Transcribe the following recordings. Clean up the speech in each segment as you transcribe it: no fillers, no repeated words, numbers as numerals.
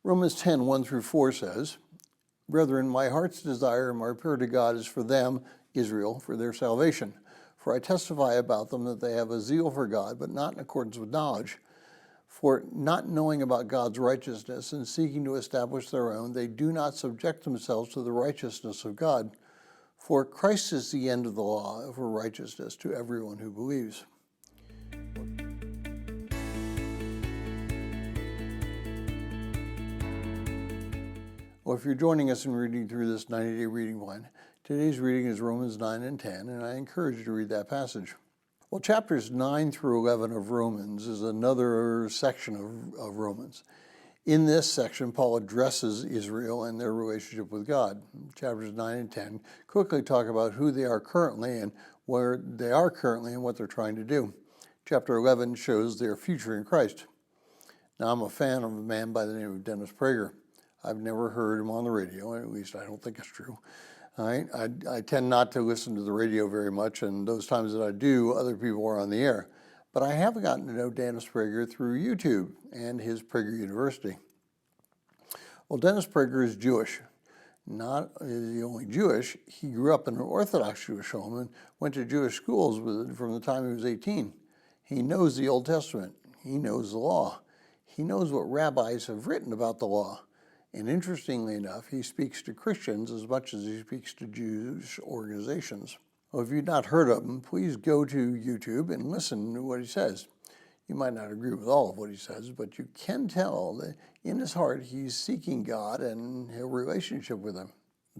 Romans 10, 1 through 4 says, "Brethren, my heart's desire and my prayer to God is for them, Israel, for their salvation. For I testify about them that they have a zeal for God, but not in accordance with knowledge. For not knowing about God's righteousness and seeking to establish their own, they do not subject themselves to the righteousness of God. For Christ is the end of the law for righteousness to everyone who believes." Well, if you're joining us in reading through this 90-day reading plan, today's reading is Romans 9 and 10, and I encourage you to read that passage. Well, chapters 9 through 11 of Romans is another section of Romans. In this section, Paul addresses Israel and their relationship with God. Chapters 9 and 10 quickly talk about who they are currently and where they are currently and what they're trying to do. Chapter 11 shows their future in Christ. Now, I'm a fan of a man by the name of Dennis Prager. I've never heard him on the radio, at least I don't think it's true. I tend not to listen to the radio very much, and those times that I do, other people are on the air. But I have gotten to know Dennis Prager through YouTube and his Prager University. Well, Dennis Prager is Jewish. Not is he only Jewish, he grew up in an Orthodox Jewish home and went to Jewish schools from the time he was 18. He knows the Old Testament. He knows the law. He knows what rabbis have written about the law. And interestingly enough, he speaks to Christians as much as he speaks to Jewish organizations. Well, if you've not heard of him, please go to YouTube and listen to what he says. You might not agree with all of what he says, but you can tell that in his heart he's seeking God and a relationship with him.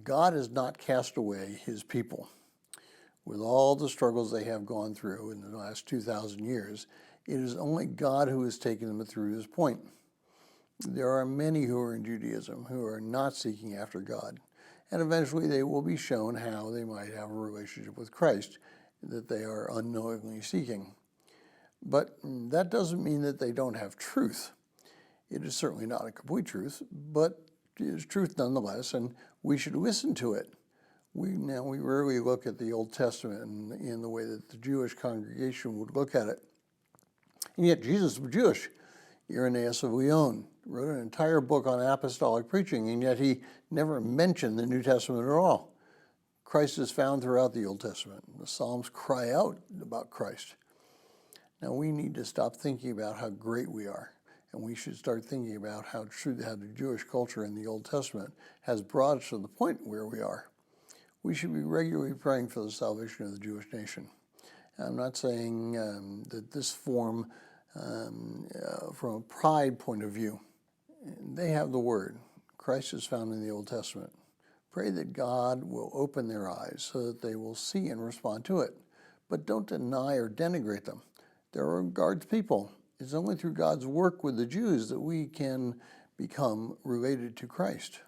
God has not cast away his people. With all the struggles they have gone through in the last 2,000 years, it is only God who has taken them through this point. There are many who are in Judaism who are not seeking after God, and eventually they will be shown how they might have a relationship with Christ that they are unknowingly seeking. But that doesn't mean that they don't have truth. It is certainly not a complete truth, but it is truth nonetheless, and we should listen to it. We rarely look at the Old Testament in the way that the Jewish congregation would look at it. And yet Jesus was Jewish. Irenaeus of Lyon wrote an entire book on apostolic preaching, and yet he never mentioned the New Testament at all. Christ is found throughout the Old Testament. The Psalms cry out about Christ. Now we need to stop thinking about how great we are, and we should start thinking about how the Jewish culture in the Old Testament has brought us to the point where we are. We should be regularly praying for the salvation of the Jewish nation. I'm not saying that this form from a pride point of view. They have the Word. Christ is found in the Old Testament. Pray that God will open their eyes so that they will see and respond to it. But don't deny or denigrate them. They're God's people. It's only through God's work with the Jews that we can become related to Christ.